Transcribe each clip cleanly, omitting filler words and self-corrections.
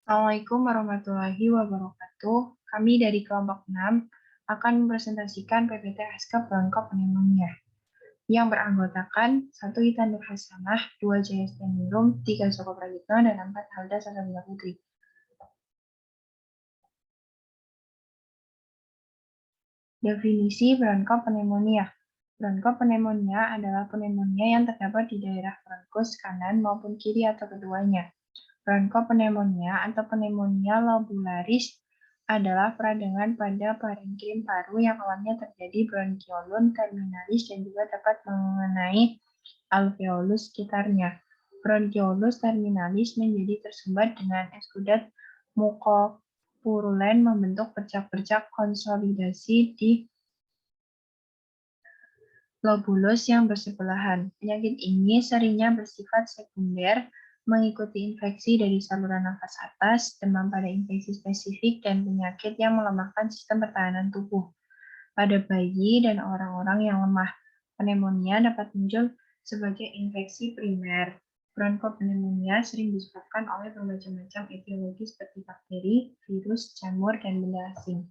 Assalamualaikum warahmatullahi wabarakatuh. Kami dari kelompok 6 akan mempresentasikan PPT Askap Bronko Pneumonia yang beranggotakan 1 Ita Nur Hasanah, 2 Jaya Steningrum, 3 Soko Pragitno, dan 4 Halda Sasabila Putri. Definisi bronkopneumonia. Bronkopneumonia adalah pneumonia yang terdapat di daerah bronkus kanan maupun kiri atau keduanya. Bronkopneumonia atau pneumonia lobularis adalah peradangan pada parenkrim paru yang awalnya terjadi bronkiolum terminalis dan juga dapat mengenai alveolus sekitarnya. Bronkiolus terminalis menjadi tersumbat dengan eksudat mukopurulen membentuk bercak-bercak konsolidasi di lobulus yang bersebelahan. Penyakit ini seringnya bersifat sekunder, mengikuti infeksi dari saluran nafas atas, demam pada infeksi spesifik, dan penyakit yang melemahkan sistem pertahanan tubuh. Pada bayi dan orang-orang yang lemah, pneumonia dapat muncul sebagai infeksi primer. Bronkopneumonia sering disebabkan oleh bermacam-macam etiologi seperti bakteri, virus, jamur, dan benda asing.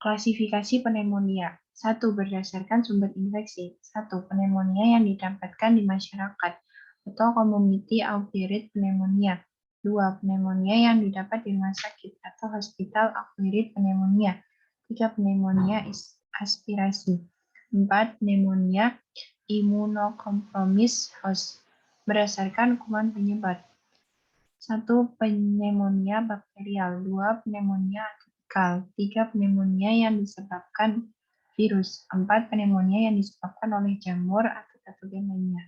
Klasifikasi pneumonia. 1. Berdasarkan sumber infeksi. 1. Pneumonia yang didapatkan di masyarakat atau community acquired pneumonia. 2. Pneumonia yang didapat di rumah sakit atau hospital acquired pneumonia. 3. Pneumonia aspirasi. 4. Pneumonia immunocompromised host berdasarkan kuman penyebab. 1. Pneumonia bakterial. 2. Pneumonia 3. Pneumonia yang disebabkan virus. 4. Pneumonia yang disebabkan oleh jamur atau patogen lainnya.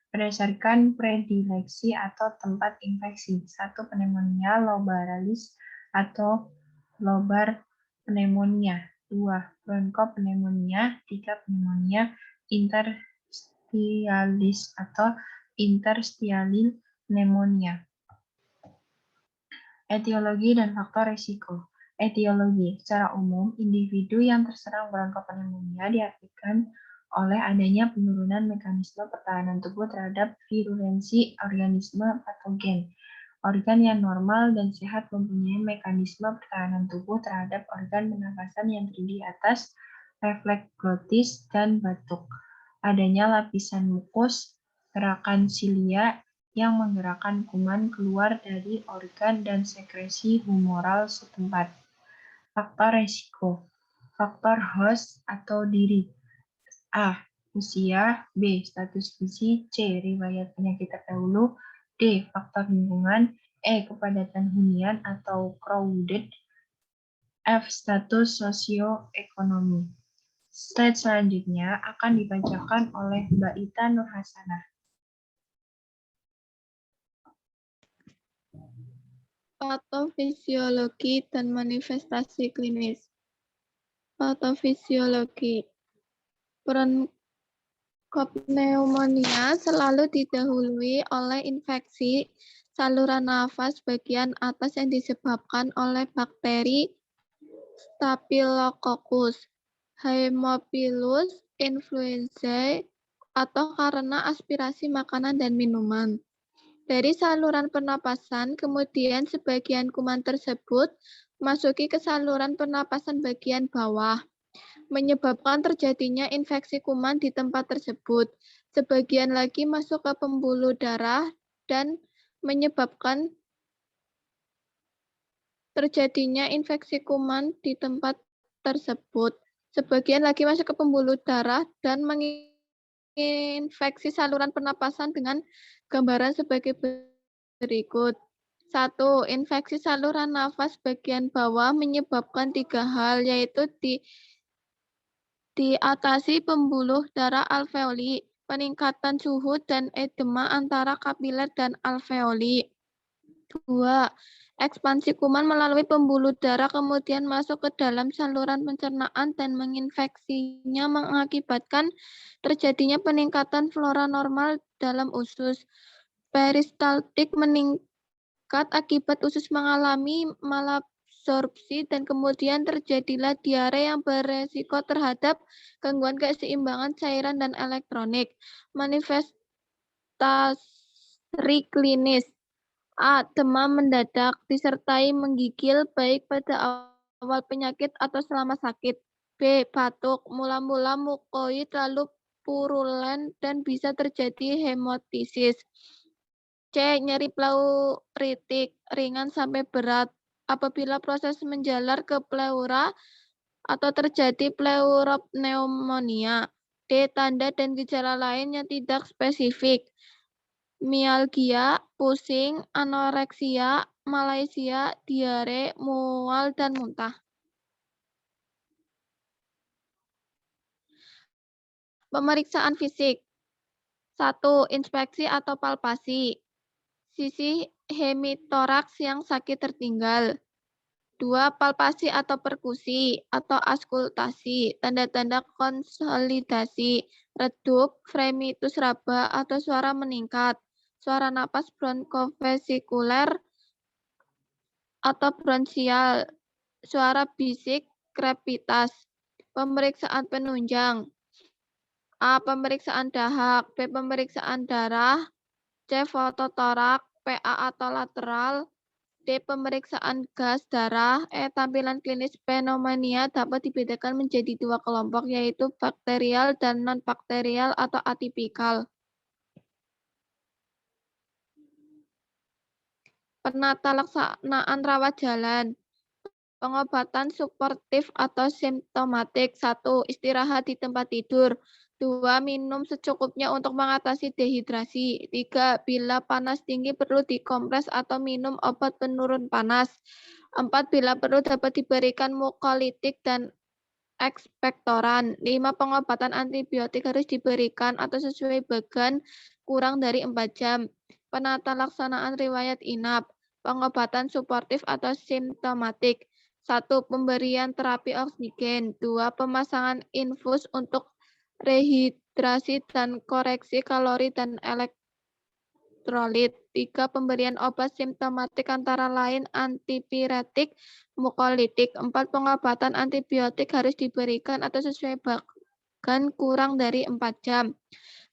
Berdasarkan predileksi atau tempat infeksi. 1. Pneumonia lobalis atau lobar pneumonia. 2. Bronkopneumonia. 3. Pneumonia interstialis atau interstialin pneumonia. Etiologi dan faktor risiko. Etiologi. Secara umum, individu yang terserang bronkopneumonia diartikan oleh adanya penurunan mekanisme pertahanan tubuh terhadap virulensi organisme patogen. Organ yang normal dan sehat mempunyai mekanisme pertahanan tubuh terhadap organ pernafasan yang terdiri atas refleks glotis dan batuk. Adanya lapisan mukus, gerakan silia yang menggerakkan kuman keluar dari organ dan sekresi humoral setempat. Faktor resiko. Faktor host atau diri. A. Usia. B. Status gizi. C. Riwayat penyakit terdahulu. D. Faktor lingkungan. E. Kepadatan hunian atau crowded. F. Status sosioekonomi. Slide selanjutnya akan dibacakan oleh Mbak Ita Nur Hasanah. Patofisiologi dan manifestasi klinis. Patofisiologi. Bronkopneumonia selalu didahului oleh infeksi saluran nafas bagian atas yang disebabkan oleh bakteri Staphylococcus, Haemophilus influenzae, atau karena aspirasi makanan dan minuman. Dari saluran pernapasan, kemudian sebagian kuman tersebut masuki ke saluran pernapasan bagian bawah, menyebabkan terjadinya infeksi kuman di tempat tersebut. Sebagian lagi masuk ke pembuluh darah dan menyebabkan terjadinya infeksi kuman di tempat tersebut. Sebagian lagi masuk ke pembuluh darah dan menginfeksi saluran pernapasan dengan gambaran sebagai berikut. 1. Infeksi saluran nafas bagian bawah menyebabkan 3 hal, yaitu diatasi pembuluh darah alveoli, peningkatan suhu, dan edema antara kapiler dan alveoli. 2. Ekspansi kuman melalui pembuluh darah kemudian masuk ke dalam saluran pencernaan dan menginfeksinya mengakibatkan terjadinya peningkatan flora normal dalam usus. Peristaltik meningkat akibat usus mengalami malabsorpsi dan kemudian terjadilah diare yang beresiko terhadap gangguan keseimbangan cairan dan elektronik. Manifestasi klinis. A. Demam mendadak disertai menggigil baik pada awal penyakit atau selama sakit. B. Batuk, mula-mula mukoid lalu purulen dan bisa terjadi hemotisis. C. Nyeri pleuritik ringan sampai berat apabila proses menjalar ke pleura atau terjadi pleuropneumonia. D. Tanda dan gejala lain yang tidak spesifik. Mialgia, pusing, anoreksia, malaisia, diare, mual, dan muntah. Pemeriksaan fisik. 1. Inspeksi atau palpasi. Sisi hemitoraks yang sakit tertinggal. 2. Palpasi atau perkusi atau auskultasi. Tanda-tanda konsolidasi. Redup, fremitus raba atau suara meningkat. Suara napas bronkofesikuler atau bronsial, suara bisik, krepitas. Pemeriksaan penunjang. A. Pemeriksaan dahak. B. Pemeriksaan darah. C. Fototorak. PA atau lateral. D. Pemeriksaan gas darah. E. Tampilan klinis pneumonia dapat dibedakan menjadi dua kelompok, yaitu bakterial dan non-bakterial atau atipikal. Penata laksanaan rawat jalan. Pengobatan suportif atau simptomatik. 1. Istirahat di tempat tidur. 2. Minum secukupnya untuk mengatasi dehidrasi. 3. Bila panas tinggi perlu dikompres atau minum obat penurun panas. 4. Bila perlu dapat diberikan mukolitik dan ekspektoran. 5. Pengobatan antibiotik harus diberikan atau sesuai bagan kurang dari 4 jam. Penata laksanaan riwayat inap. Pengobatan suportif atau simptomatik. 1. Pemberian terapi oksigen. 2. Pemasangan infus untuk rehidrasi dan koreksi kalori dan elektrolit. 3. Pemberian obat simptomatik antara lain antipiretik, mukolitik. 4. Pengobatan antibiotik harus diberikan atau sesuai bagan kurang dari 4 jam.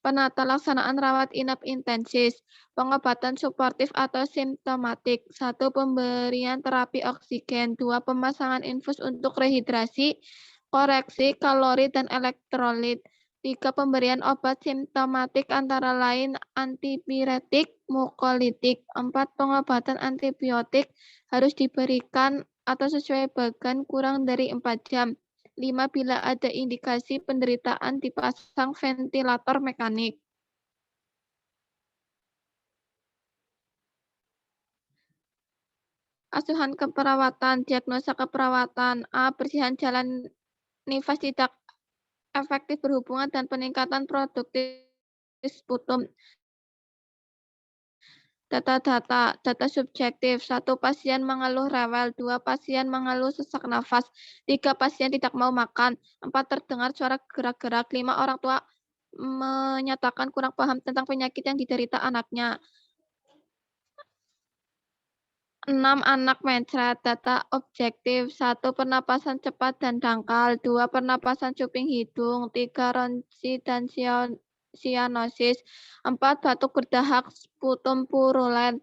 Penata laksanaan rawat inap intensif. Pengobatan suportif atau simptomatik. 1. Pemberian terapi oksigen. 2. Pemasangan infus untuk rehidrasi, koreksi kalori dan elektrolit. 3. Pemberian obat simptomatik antara lain antipiretik, mukolitik. 4. Pengobatan antibiotik harus diberikan atau sesuai bagan kurang dari 4 jam. 5. Bila ada indikasi penderitaan dipasang ventilator mekanik. Asuhan keperawatan, diagnosa keperawatan. A. Bersihan jalan nifas tidak efektif berhubungan dan peningkatan produktif sputum. Data subjektif. 1. Pasien mengeluh rewel. 2. Pasien mengeluh sesak nafas. 3. Pasien tidak mau makan. 4. Terdengar suara gerak-gerak. 5. Orang tua menyatakan kurang paham tentang penyakit yang diderita anaknya. 6. Anak mencret. Data objektif. 1. Pernapasan cepat dan dangkal. 2. Pernapasan cuping hidung. 3. ronsi dan sianosis. 4. Batuk berdahak, sputum purulen.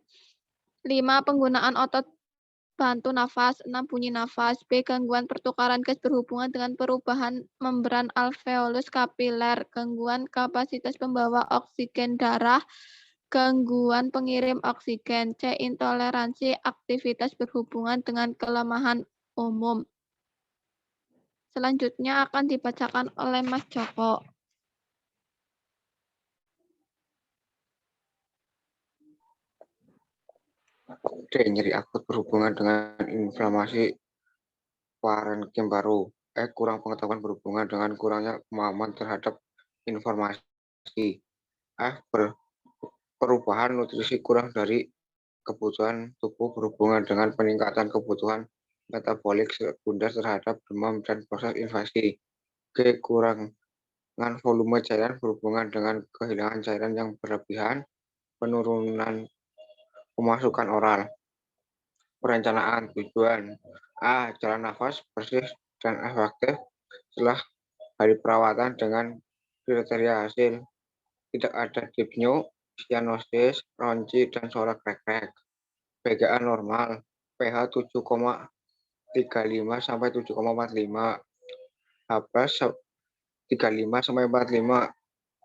5. Penggunaan otot bantu nafas. 6. Bunyi nafas. B. Gangguan pertukaran gas berhubungan dengan perubahan membran alveolus kapiler. Gangguan kapasitas pembawa oksigen darah. Gangguan pengirim oksigen. C. Intoleransi aktivitas berhubungan dengan kelemahan umum. Selanjutnya akan dibacakan oleh Mas Joko. D. Nyeri akut berhubungan dengan inflamasi parenkim baru. E. Kurang pengetahuan berhubungan dengan kurangnya pemahaman terhadap informasi. F. Perubahan nutrisi kurang dari kebutuhan tubuh berhubungan dengan peningkatan kebutuhan metabolik sekunder terhadap demam dan proses infeksi. G. Kurangan volume cairan berhubungan dengan kehilangan cairan yang berlebihan, penurunan pemasukan oral. Perencanaan tujuan. A. Jalan nafas bersih dan efektif setelah hari perawatan dengan kriteria hasil. Tidak ada dipneu, sianosis, ronci, dan suara krek-krek. PGA normal, pH 7,35 sampai 7,45, H+ 35 sampai 45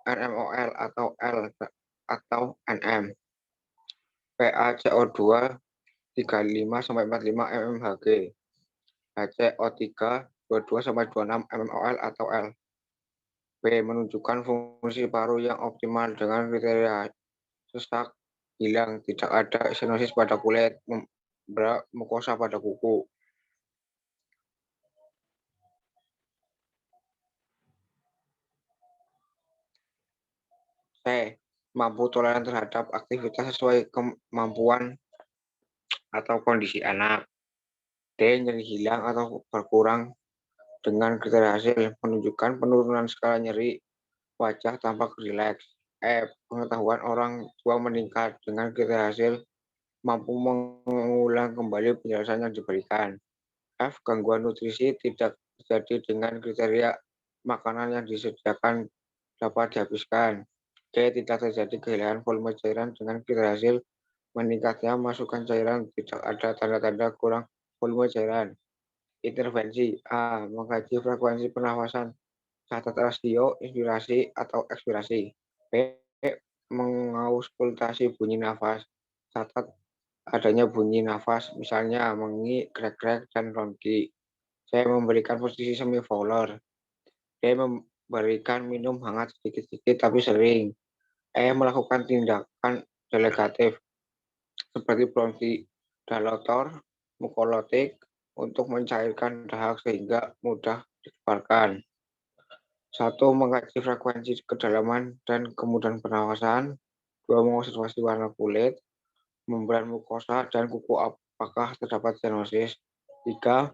nmol atau L atau nm, PaCO2 35 sampai 45 mmHg, HCO3 22 sampai 26 mmol atau L. B. Menunjukkan fungsi paru yang optimal dengan kriteria sesak, hilang, tidak ada stenosis pada kulit, membra, mukosa pada kuku. C. Mampu toleran terhadap aktivitas sesuai kemampuan atau kondisi anak. D. Nyeri hilang atau berkurang dengan kriteria hasil, menunjukkan penurunan skala nyeri, wajah tampak rileks. E. Pengetahuan orang tua meningkat dengan kriteria hasil, mampu mengulang kembali penjelasan yang diberikan. F. Gangguan nutrisi tidak terjadi dengan kriteria makanan yang disediakan dapat dihabiskan. G. Tidak terjadi kehilangan volume cairan dengan kriteria hasil, meningkatnya masukan cairan, tidak ada tanda-tanda kurang volume cairan. Intervensi. A. Mengkaji frekuensi pernafasan, catat rasio inspirasi atau ekspirasi. B. Mengauskultasi bunyi nafas, catat adanya bunyi nafas, misalnya mengi, krek-krek, dan ronki. C. Memberikan posisi semi Fowler. D. Memberikan minum hangat sedikit-sedikit tapi sering. E. Melakukan tindakan delegatif seperti bronchodilator, mukolotik untuk mencairkan dahak sehingga mudah dikeluarkan. 1. Mengkaji frekuensi kedalaman dan kemudahan pernafasan. 2. Mengobservasi warna kulit, membran mukosa, dan kuku apakah terdapat stenosis. 3.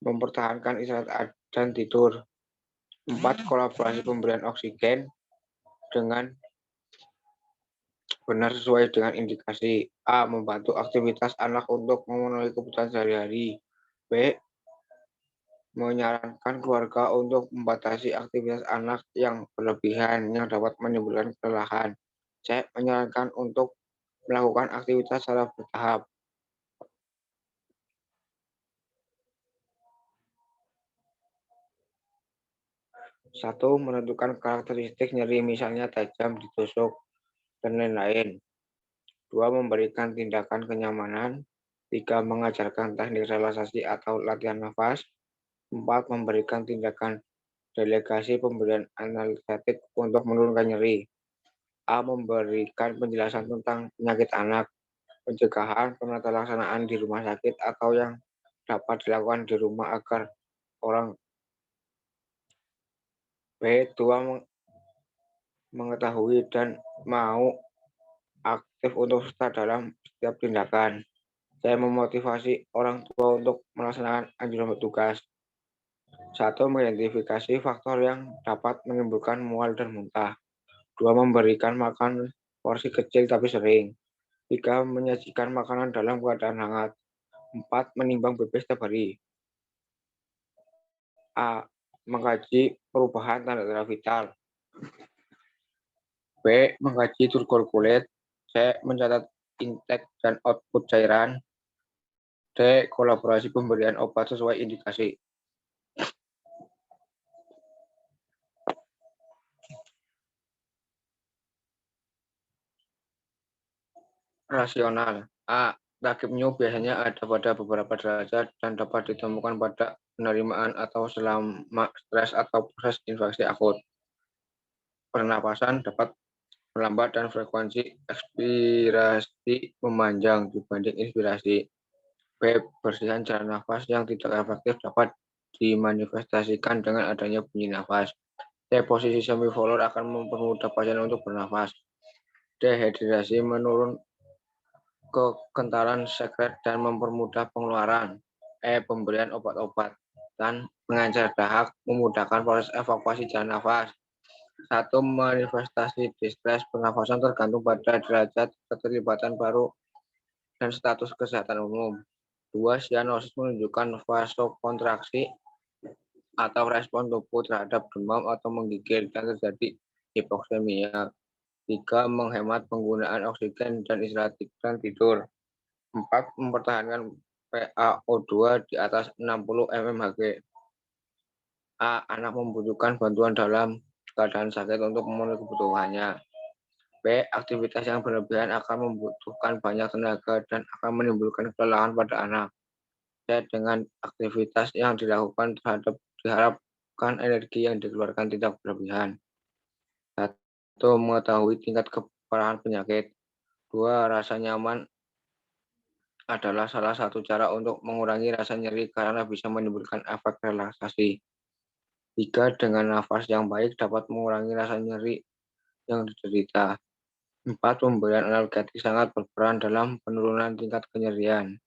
Mempertahankan istirahat dan tidur. 4. Kolaborasi pemberian oksigen dengan benar sesuai dengan indikasi. A. Membantu aktivitas anak untuk memenuhi kebutuhan sehari-hari. B. Menyarankan keluarga untuk membatasi aktivitas anak yang berlebihan yang dapat menimbulkan kelelahan. C. Menyarankan untuk melakukan aktivitas secara bertahap. 1. Menentukan karakteristik nyeri, misalnya tajam, ditusuk, dan lain-lain. 2. Memberikan tindakan kenyamanan. 3. Mengajarkan teknik relaksasi atau latihan nafas. 4. Memberikan tindakan delegasi pemberian analgetik untuk menurunkan nyeri. A. Memberikan penjelasan tentang penyakit anak, pencegahan, penata laksanaan di rumah sakit atau yang dapat dilakukan di rumah agar orang. B. 2. Mengetahui dan mau aktif untuk serta dalam setiap tindakan. Saya memotivasi orang tua untuk melaksanakan anjuran petugas. 1. Mengidentifikasi faktor yang dapat menimbulkan mual dan muntah. 2. Memberikan makan porsi kecil tapi sering. 3. Menyajikan makanan dalam keadaan hangat. 4. Menimbang BB setiap hari. A. Mengkaji perubahan tanda-tanda vital. B. Mengkaji turgor kulit. C. Mencatat intake dan output cairan. D. Kolaborasi pemberian obat sesuai indikasi. Rasional. A. Takib new biasanya ada pada beberapa derajat dan dapat ditemukan pada penerimaan atau selama stres atau proses infeksi akut. Pernapasan dapat melambat dan frekuensi ekspirasi memanjang dibanding inspirasi. B. Bersihan jalan nafas yang tidak efektif dapat dimanifestasikan dengan adanya bunyi nafas. C. Posisi semi Fowler akan mempermudah pasien untuk bernafas. D. Dehidrasi menurun kekentalan sekret dan mempermudah pengeluaran. E. Pemberian obat-obat dan pengencer dahak memudahkan proses evakuasi jalan nafas. 1. Manifestasi distres pernafasan tergantung pada derajat keterlibatan paru dan status kesehatan umum. 2. Sianosis menunjukkan vasokontraksi atau respon tubuh terhadap demam atau menggigil dan terjadi hipoksemia. 3. Menghemat penggunaan oksigen dan istirahat dan tidur. 4. Mempertahankan PaO2 di atas 60 mmHg. A. Anak membutuhkan bantuan dalam keadaan sakit untuk memenuhi kebutuhannya. B. Aktivitas yang berlebihan akan membutuhkan banyak tenaga dan akan menimbulkan kelelahan pada anak. C. Dengan aktivitas yang dilakukan diharapkan energi yang dikeluarkan tidak berlebihan. 1. Mengetahui tingkat keparahan penyakit. 2. Rasa nyaman adalah salah satu cara untuk mengurangi rasa nyeri karena bisa menimbulkan efek relaksasi. 3. Dengan nafas yang baik dapat mengurangi rasa nyeri yang diderita. 4. Pemberian analgetik sangat berperan dalam penurunan tingkat kenyerian.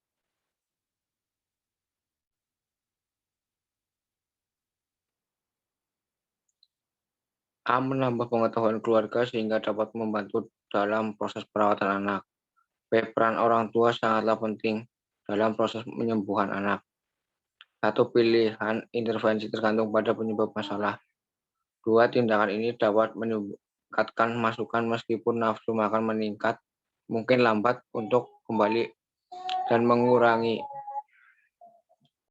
A. Menambah pengetahuan keluarga sehingga dapat membantu dalam proses perawatan anak. B. Peran orang tua sangatlah penting dalam proses penyembuhan anak. 1. Pilihan intervensi tergantung pada penyebab masalah. 2. Tindakan ini dapat meningkatkan masukan meskipun nafsu makan meningkat, mungkin lambat untuk kembali dan mengurangi